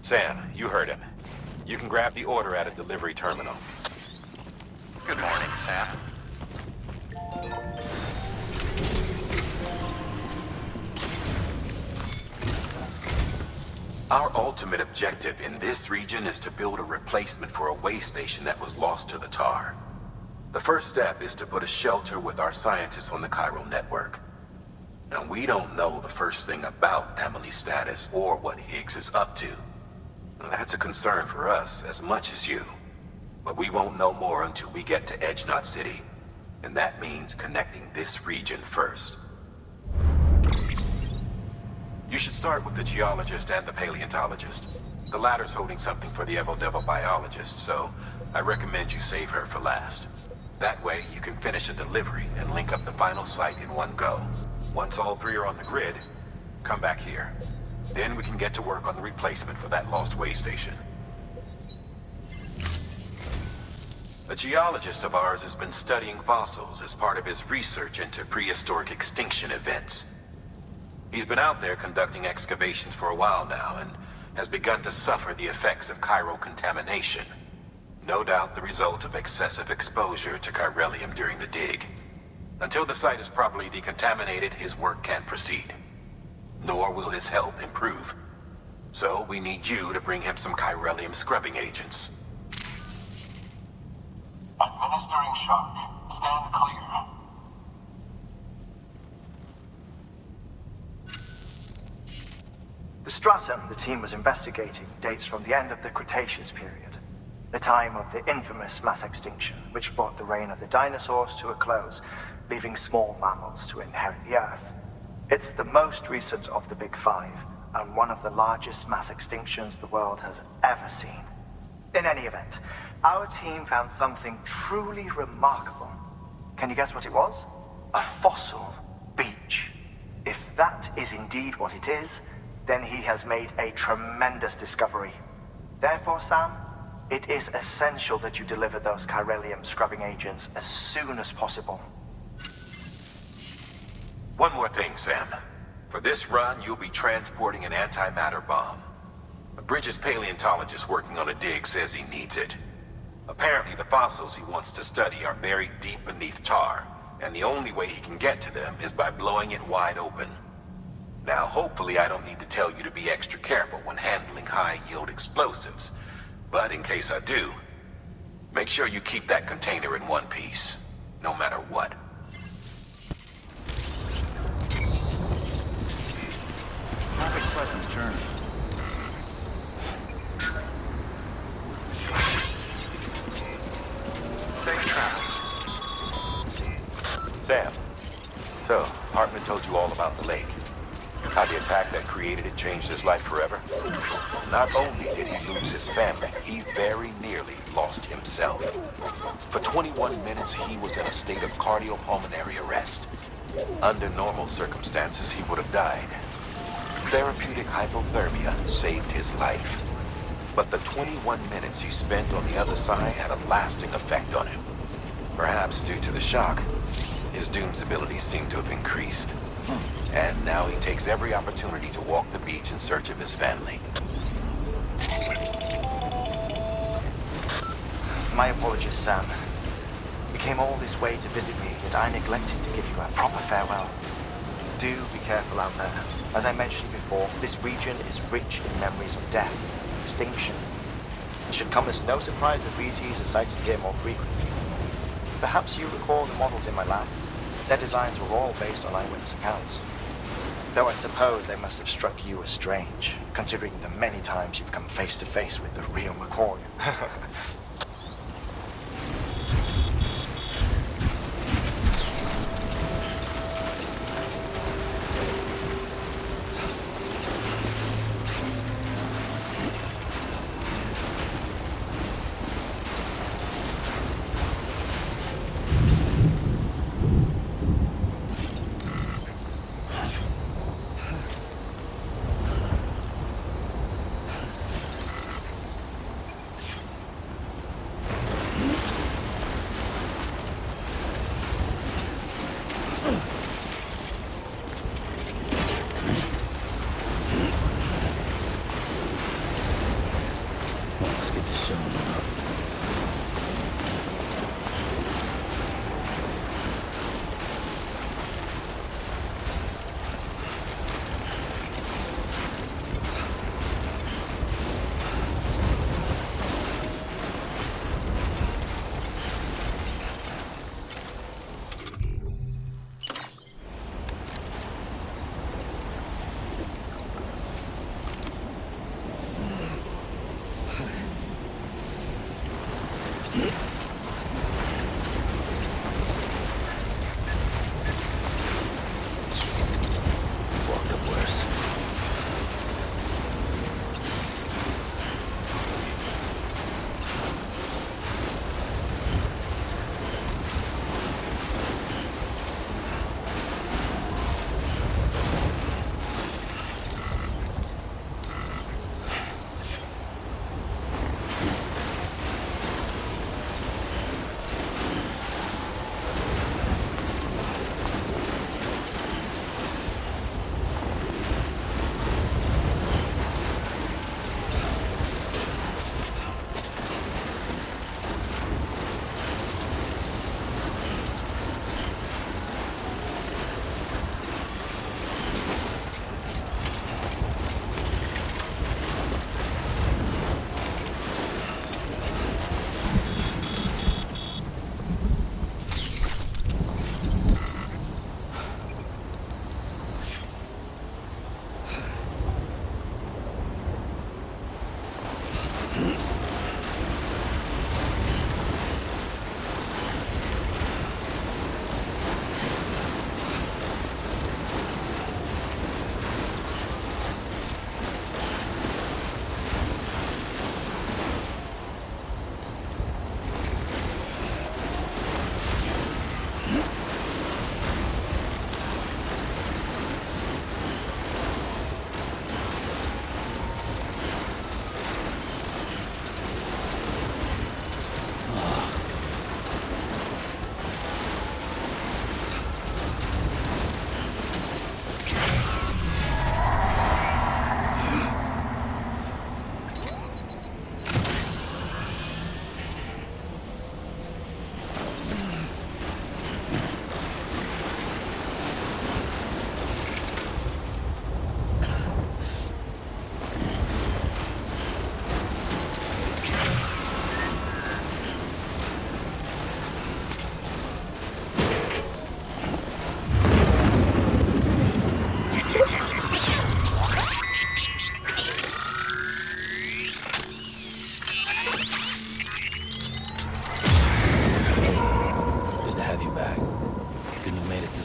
Sam, you heard him. You can grab the order at a delivery terminal. Good morning, Sam. Our ultimate objective in this region is to build a replacement for a way station that was lost to the tar. The first step is to put a shelter with our scientists on the chiral network. Now, we don't know the first thing about Emily's status or what Higgs is up to. That's a concern for us as much as you. But we won't know more until we get to Edge Knot City. And that means connecting this region first. You should start with the geologist and the paleontologist. The latter's holding something for the Evo-Devo biologist, so I recommend you save her for last. That way, you can finish a delivery and link up the final site in one go. Once all three are on the grid, come back here. Then we can get to work on the replacement for that lost way station. A geologist of ours has been studying fossils as part of his research into prehistoric extinction events. He's been out there conducting excavations for a while now and has begun to suffer the effects of chiral contamination. No doubt the result of excessive exposure to chiralium during the dig. Until the site is properly decontaminated, his work can't proceed. Nor will his health improve. So we need you to bring him some chiralium scrubbing agents. Administering shock. Stand clear. The stratum the team was investigating dates from the end of the Cretaceous period, the time of the infamous mass extinction, which brought the reign of the dinosaurs to a close, leaving small mammals to inherit the Earth. It's the most recent of the Big Five, and one of the largest mass extinctions the world has ever seen. In any event, our team found something truly remarkable. Can you guess what it was? A fossil beach. If that is indeed what it is, then he has made a tremendous discovery. Therefore, Sam, it is essential that you deliver those chiralium scrubbing agents as soon as possible. One more thing, Sam. For this run, you'll be transporting an antimatter bomb. A Bridges paleontologist working on a dig says he needs it. Apparently, the fossils he wants to study are buried deep beneath tar, and the only way he can get to them is by blowing it wide open. Now, hopefully I don't need to tell you to be extra careful when handling high-yield explosives, but in case I do, make sure you keep that container in one piece, no matter what. Have a pleasant journey. Safe travels. Sam, so, Heartman told you all about the lake. How the attack that created it changed his life forever. Not only did he lose his family, he very nearly lost himself. For 21 minutes, he was in a state of cardiopulmonary arrest. Under normal circumstances, he would have died. Therapeutic hypothermia saved his life. But the 21 minutes he spent on the other side had a lasting effect on him. Perhaps due to the shock, his Doom's abilities seem to have increased. And now he takes every opportunity to walk the beach in search of his family. My apologies, Sam. You came all this way to visit me, yet I neglected to give you a proper farewell. Do be careful out there. As I mentioned before, this region is rich in memories of death, extinction. It should come as no surprise that BTs are sighted here more frequently. Perhaps you recall the models in my lab. Their designs were all based on eyewitness accounts. Though I suppose they must have struck you as strange, considering the many times you've come face to face with the real McCoy.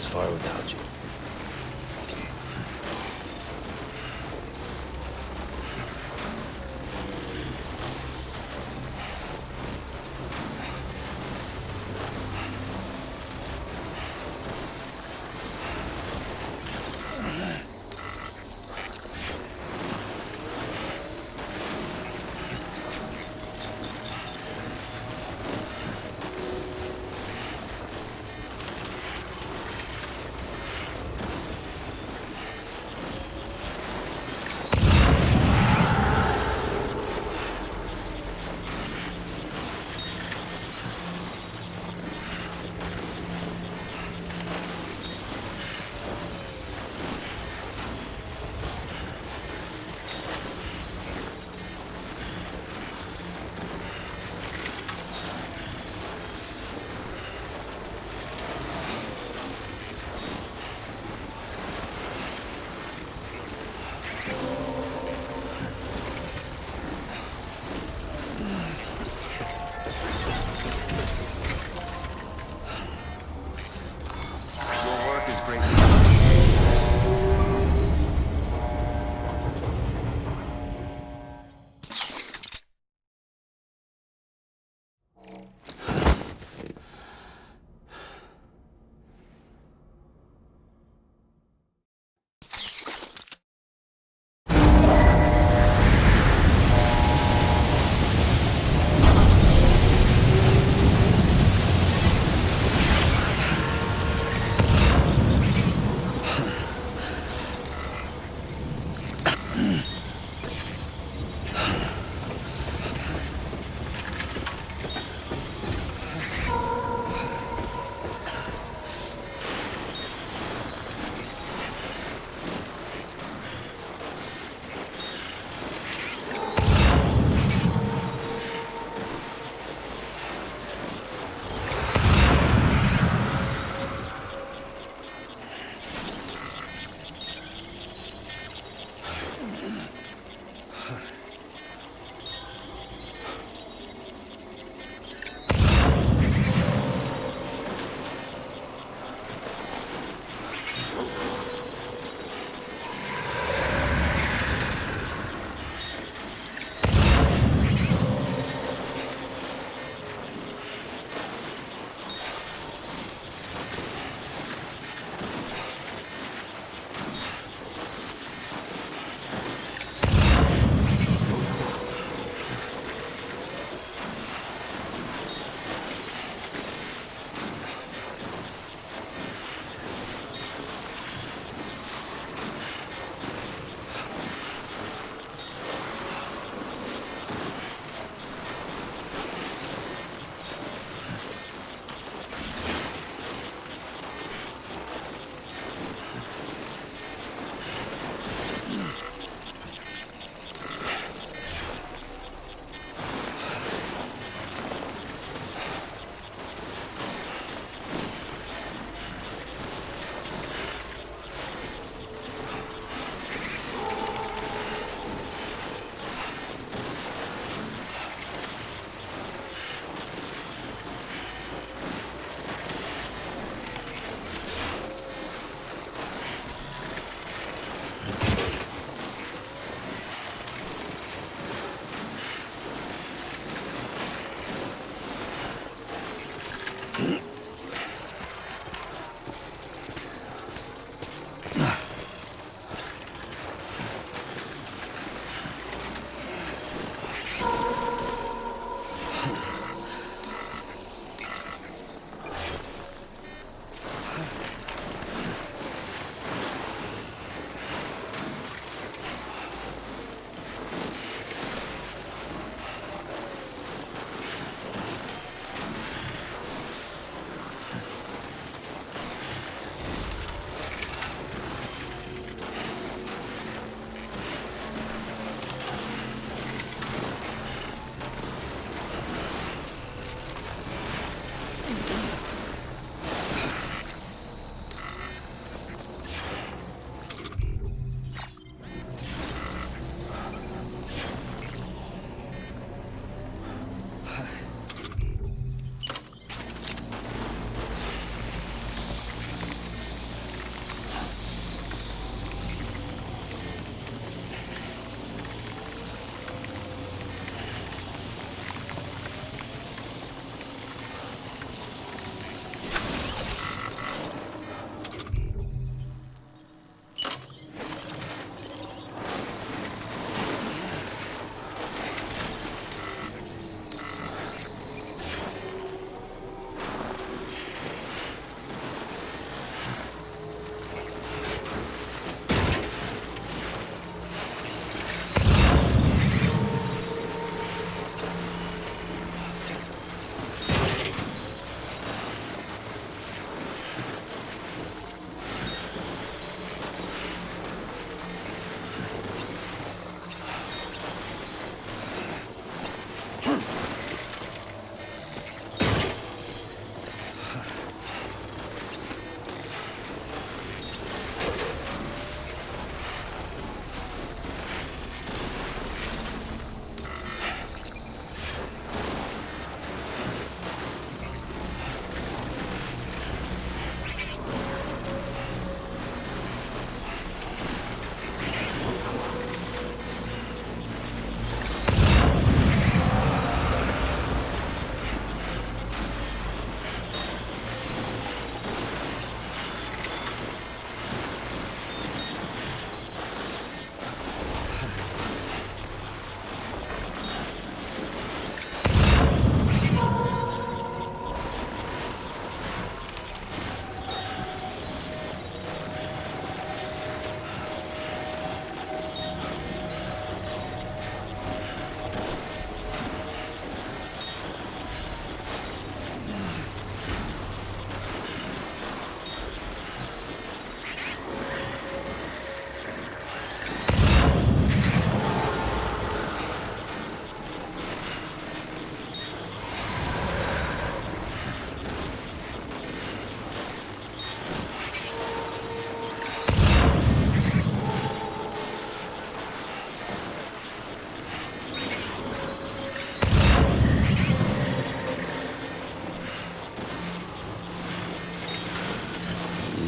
far without you.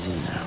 easy now.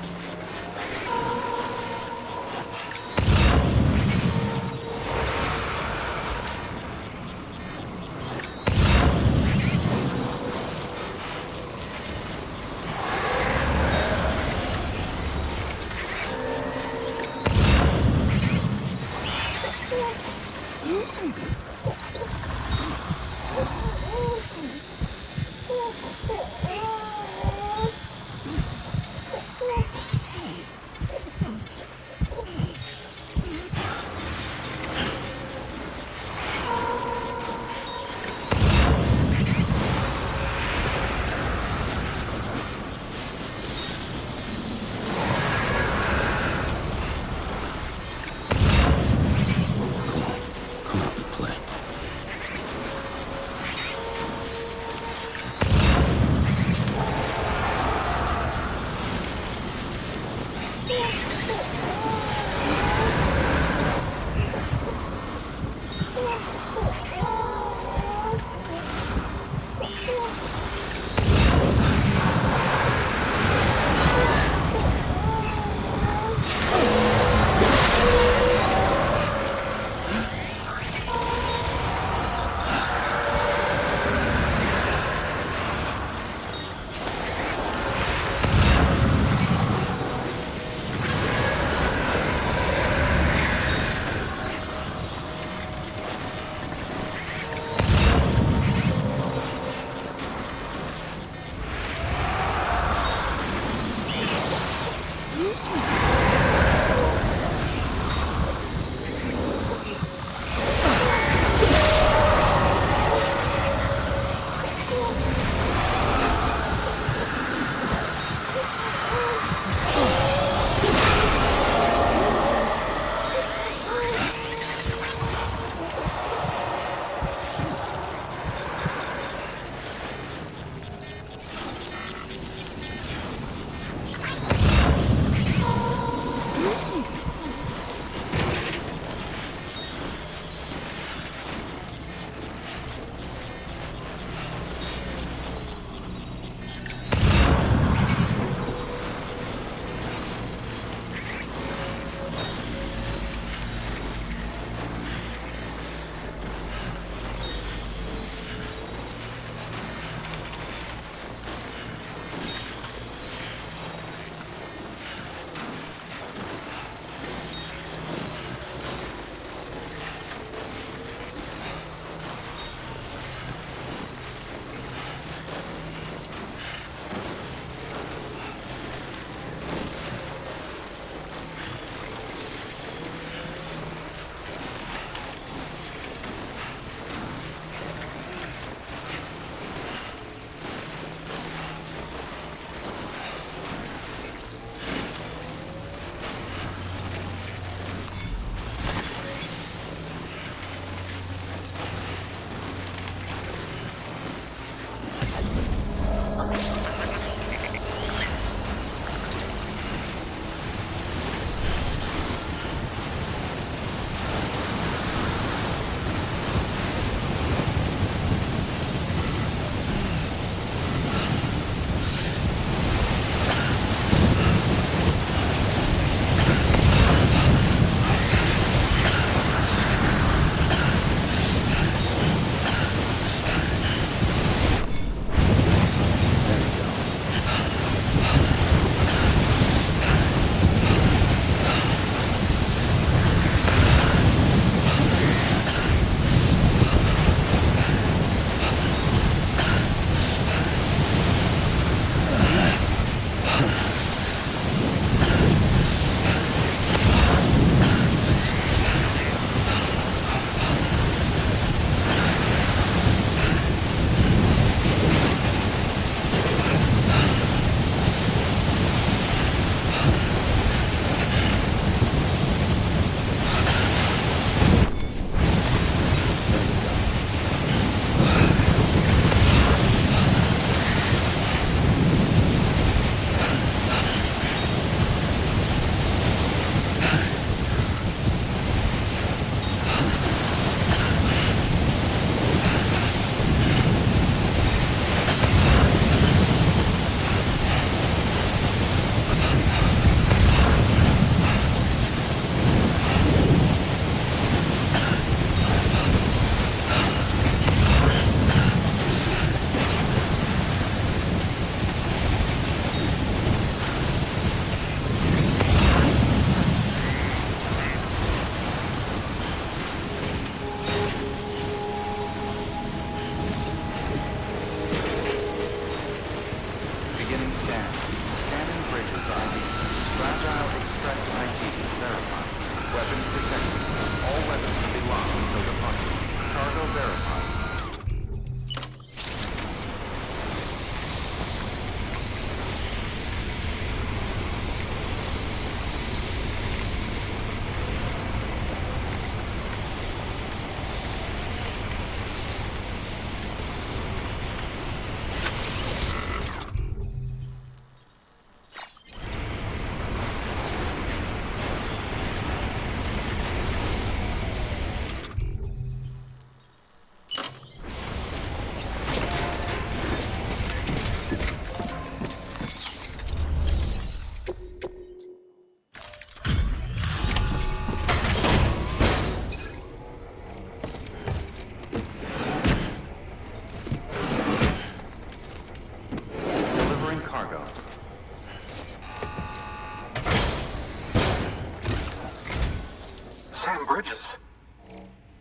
bridges.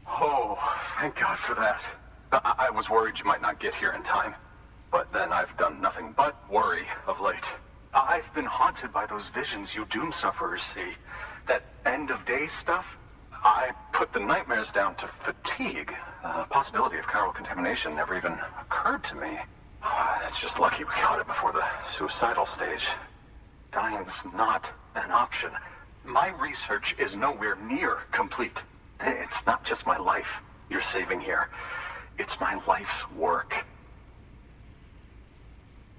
Oh, thank God for that. I was worried you might not get here in time. But then I've done nothing but worry of late. I've been haunted by those visions you doom sufferers see. That end of days stuff. I put the nightmares down to fatigue. The possibility of chiral contamination never even occurred to me. It's just lucky we caught it before the suicidal stage. Dying's not an option. My research is nowhere near complete. It's not just my life you're saving here. It's my life's work.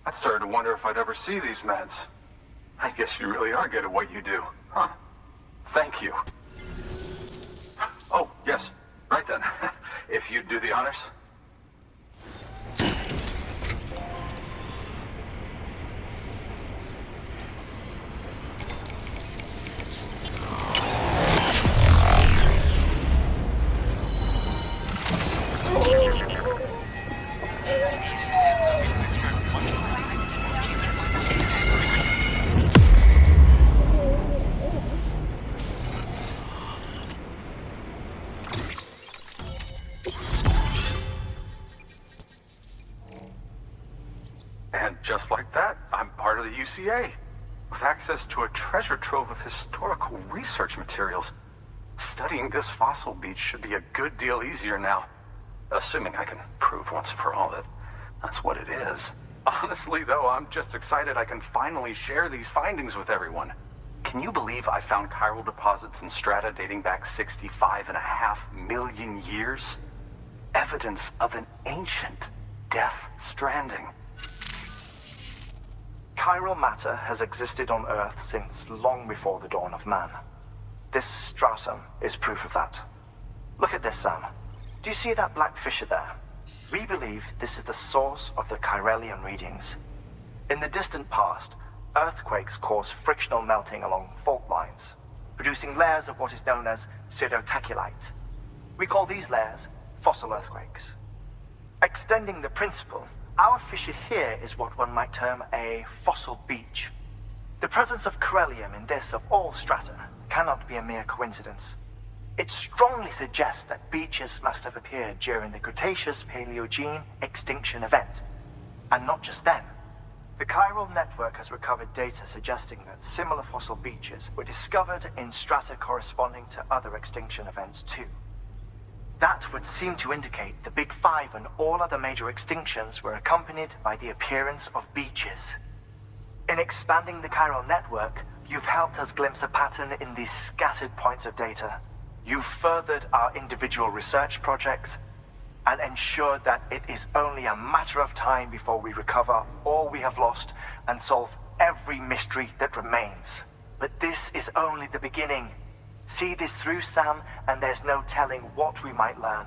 I started to wonder if I'd ever see these meds. I guess you really are good at what you do, huh? Thank you. Oh, yes. Right then. If you'd do the honors. Just like that, I'm part of the UCA, with access to a treasure trove of historical research materials. Studying this fossil beach should be a good deal easier now, assuming I can prove once and for all that that's what it is. Honestly, though, I'm just excited I can finally share these findings with everyone. Can you believe I found chiral deposits in strata dating back 65.5 million years? Evidence of an ancient death stranding. Chiral matter has existed on Earth since long before the dawn of man. This stratum is proof of that. Look at this, Sam. Do you see that black fissure there? We believe this is the source of the Chiralian readings. In the distant past, earthquakes cause frictional melting along fault lines, producing layers of what is known as pseudotaculite. We call these layers fossil earthquakes. Extending the principle, our fissure here is what one might term a fossil beach. The presence of chiralium in this of all strata cannot be a mere coincidence. It strongly suggests that beaches must have appeared during the Cretaceous-Paleogene extinction event. And not just then. The chiral network has recovered data suggesting that similar fossil beaches were discovered in strata corresponding to other extinction events too. That would seem to indicate the Big Five and all other major extinctions were accompanied by the appearance of beaches. In expanding the chiral network, you've helped us glimpse a pattern in these scattered points of data. You've furthered our individual research projects and ensured that it is only a matter of time before we recover all we have lost and solve every mystery that remains. But this is only the beginning. See this through, Sam, and there's no telling what we might learn.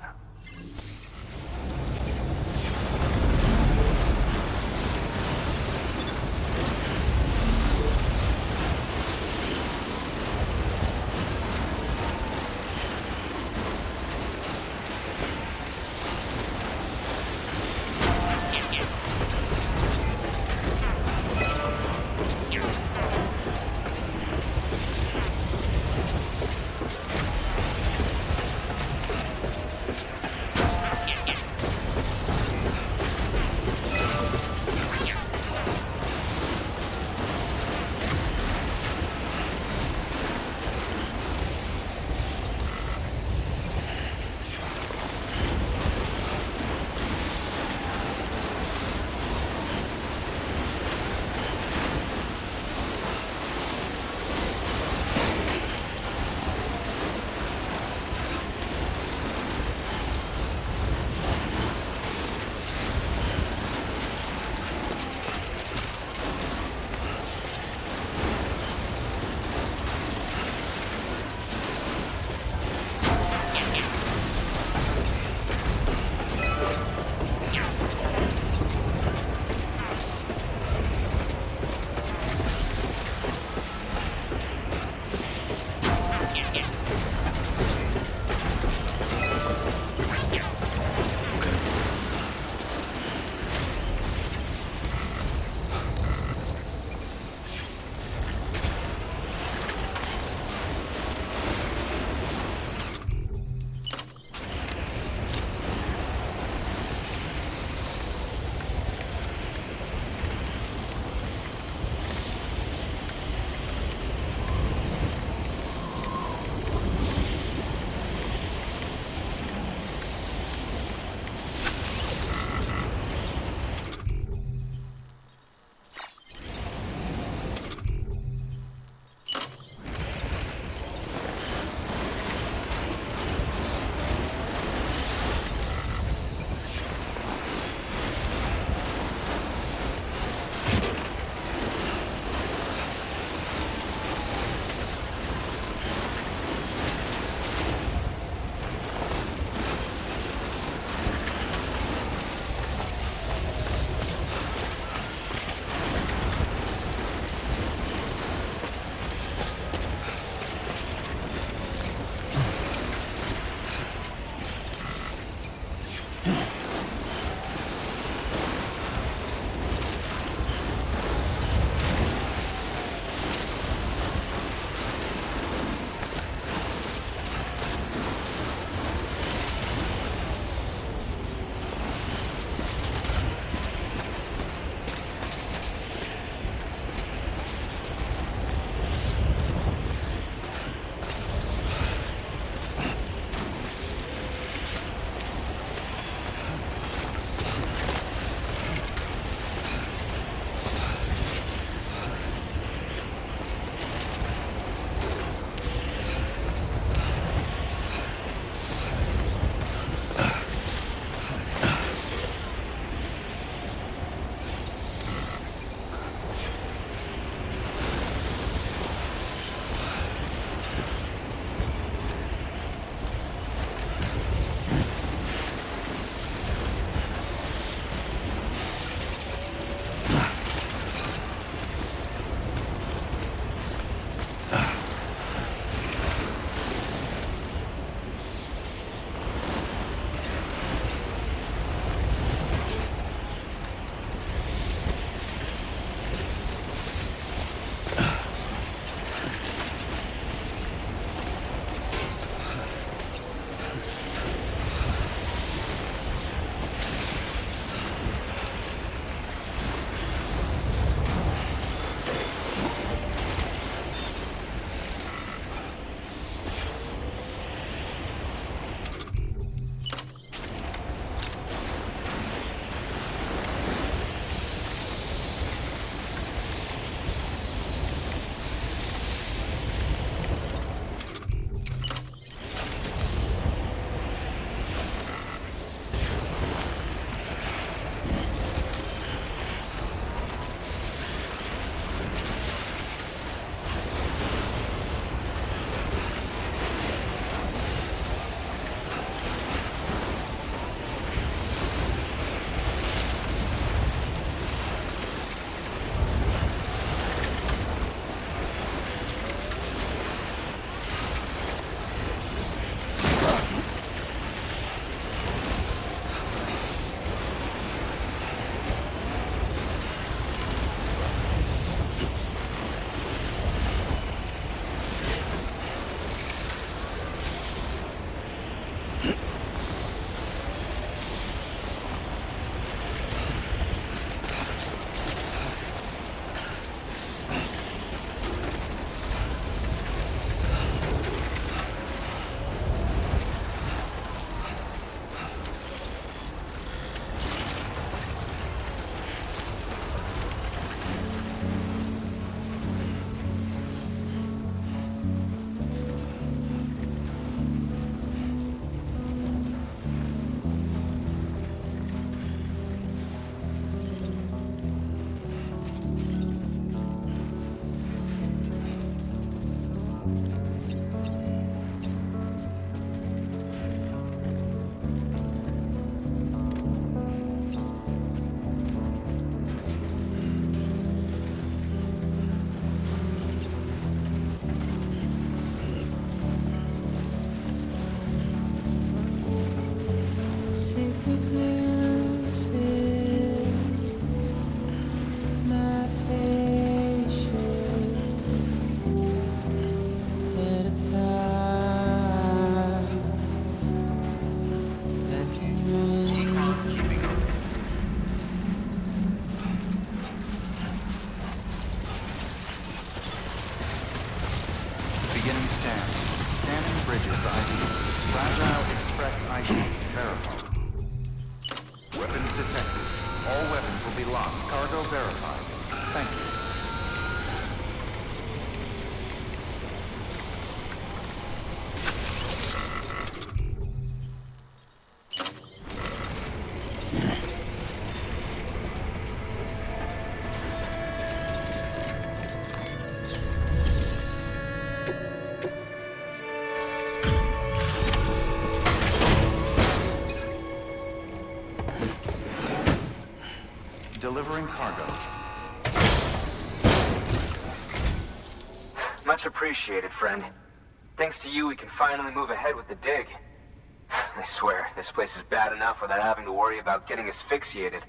Scan. Scanning bridges ID. Fragile Express ID. Verified. Weapons detected. All weapons will be locked. Cargo verified. Thank you. Delivering cargo. Much appreciated, friend. Thanks to you, we can finally move ahead with the dig. I swear, this place is bad enough without having to worry about getting asphyxiated.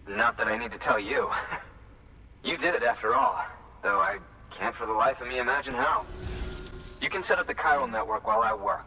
Not that I need to tell you. You did it after all, though I can't for the life of me imagine how. You can set up the chiral network while I work.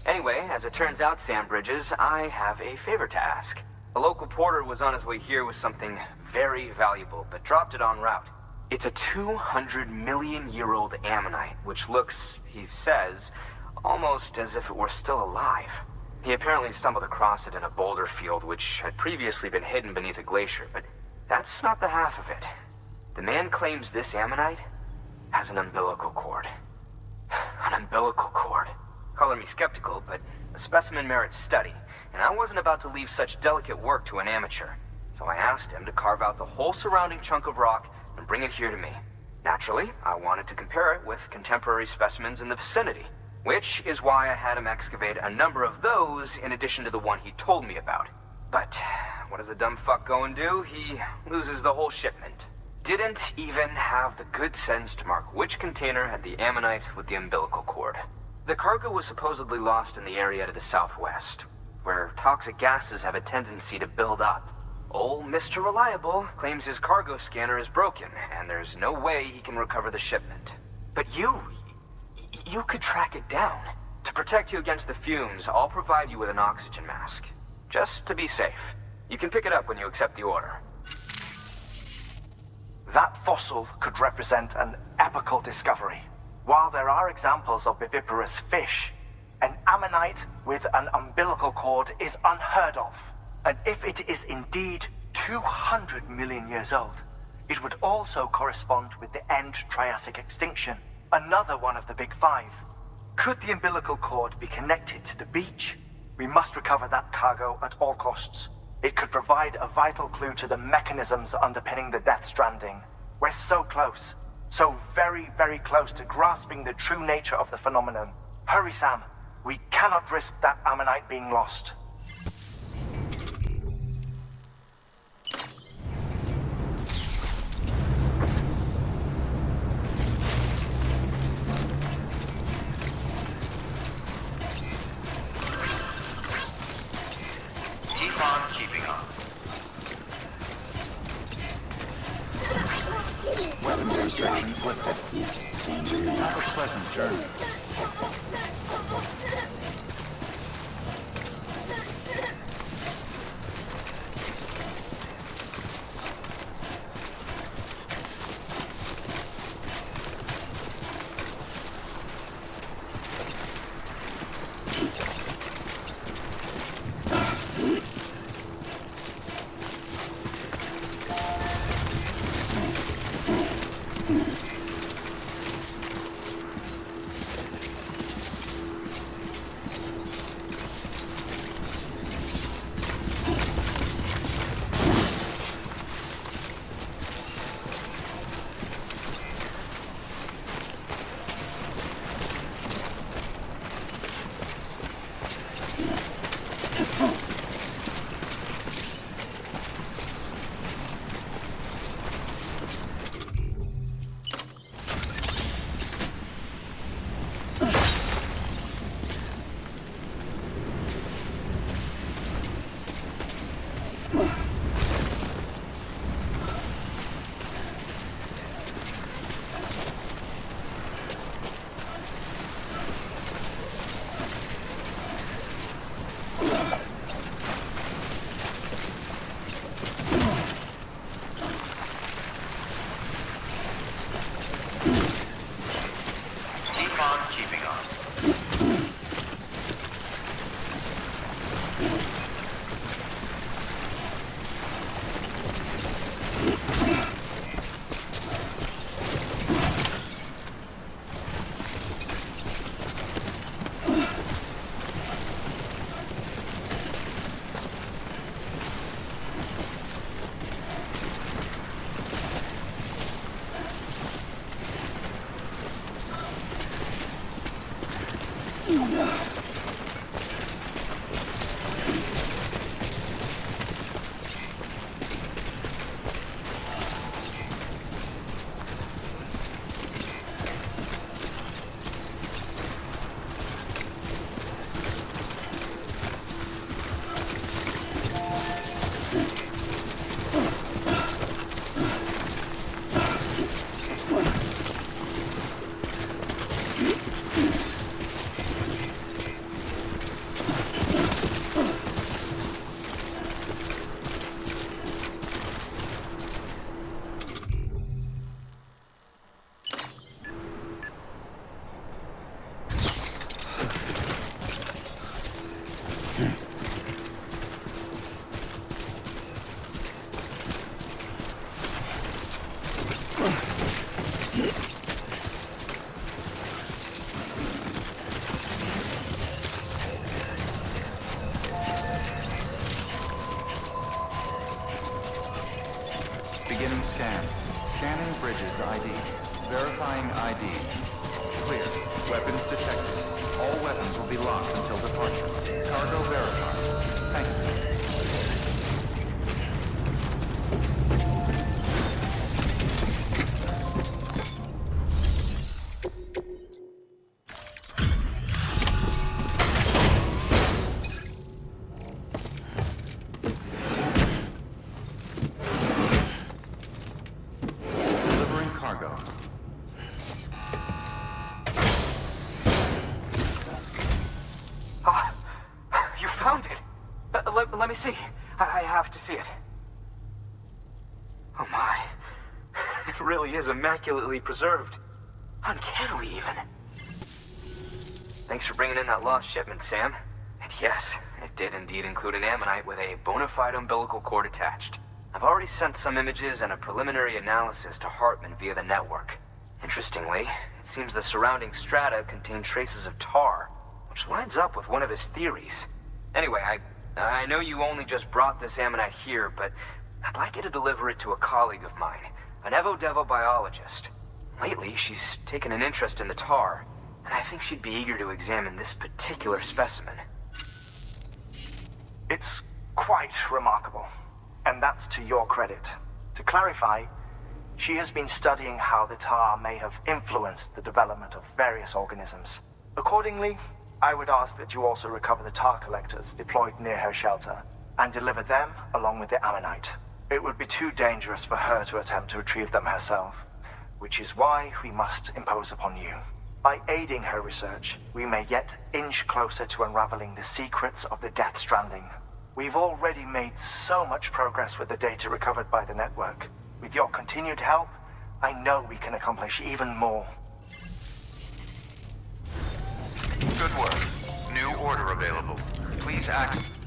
Anyway, as it turns out, Sam Bridges, I have a favor to ask. A local porter was on his way here with something very valuable, but dropped it en route. It's a 200-million-year-old ammonite, which looks, he says, almost as if it were still alive. He apparently stumbled across it in a boulder field which had previously been hidden beneath a glacier, but that's not the half of it. The man claims this ammonite has an umbilical cord. An umbilical cord. Color me skeptical, but a specimen merits study, and I wasn't about to leave such delicate work to an amateur. So I asked him to carve out the whole surrounding chunk of rock and bring it here to me. Naturally, I wanted to compare it with contemporary specimens in the vicinity, which is why I had him excavate a number of those in addition to the one he told me about. But what does a dumb fuck go and do? He loses the whole shipment. Didn't even have the good sense to mark which container had the ammonite with the umbilical cord. The cargo was supposedly lost in the area to the southwest, where toxic gases have a tendency to build up. Old Mr. Reliable claims his cargo scanner is broken, and there's no way he can recover the shipment. But you could track it down. To protect you against the fumes, I'll provide you with an oxygen mask. Just to be safe. You can pick it up when you accept the order. That fossil could represent an epical discovery. While there are examples of viviparous fish, an ammonite with an umbilical cord is unheard of. And if it is indeed 200 million years old, it would also correspond with the end Triassic extinction, another one of the big five. Could the umbilical cord be connected to the beach? We must recover that cargo at all costs. It could provide a vital clue to the mechanisms underpinning the Death Stranding. We're so close. So very, very close to grasping the true nature of the phenomenon. Hurry, Sam. We cannot risk that ammonite being lost. Keep on keeping on. Weapons restrictions lifted. Have a pleasant journey. Beginning scan. Scanning bridges ID. Verifying ID. Clear. Weapons detected. All weapons will be locked until departure. Cargo verified. Thank you. Let me see. I have to see it. Oh my. It really is immaculately preserved. Uncannily even. Thanks for bringing in that lost shipment, Sam. And yes, it did indeed include an ammonite with a bona fide umbilical cord attached. I've already sent some images and a preliminary analysis to Heartman via the network. Interestingly, it seems the surrounding strata contain traces of tar, which lines up with one of his theories. Anyway, I know you only just brought this ammonite here, but I'd like you to deliver it to a colleague of mine, an Evo-Devo biologist. Lately, she's taken an interest in the tar, and I think she'd be eager to examine this particular specimen. It's quite remarkable, and that's to your credit. To clarify, she has been studying how the tar may have influenced the development of various organisms. Accordingly, I would ask that you also recover the tar collectors deployed near her shelter and deliver them along with the ammonite. It would be too dangerous for her to attempt to retrieve them herself, which is why we must impose upon you. By aiding her research, we may yet inch closer to unraveling the secrets of the Death Stranding. We've already made so much progress with the data recovered by the network. With your continued help, I know we can accomplish even more. Good work. New order available. Please access.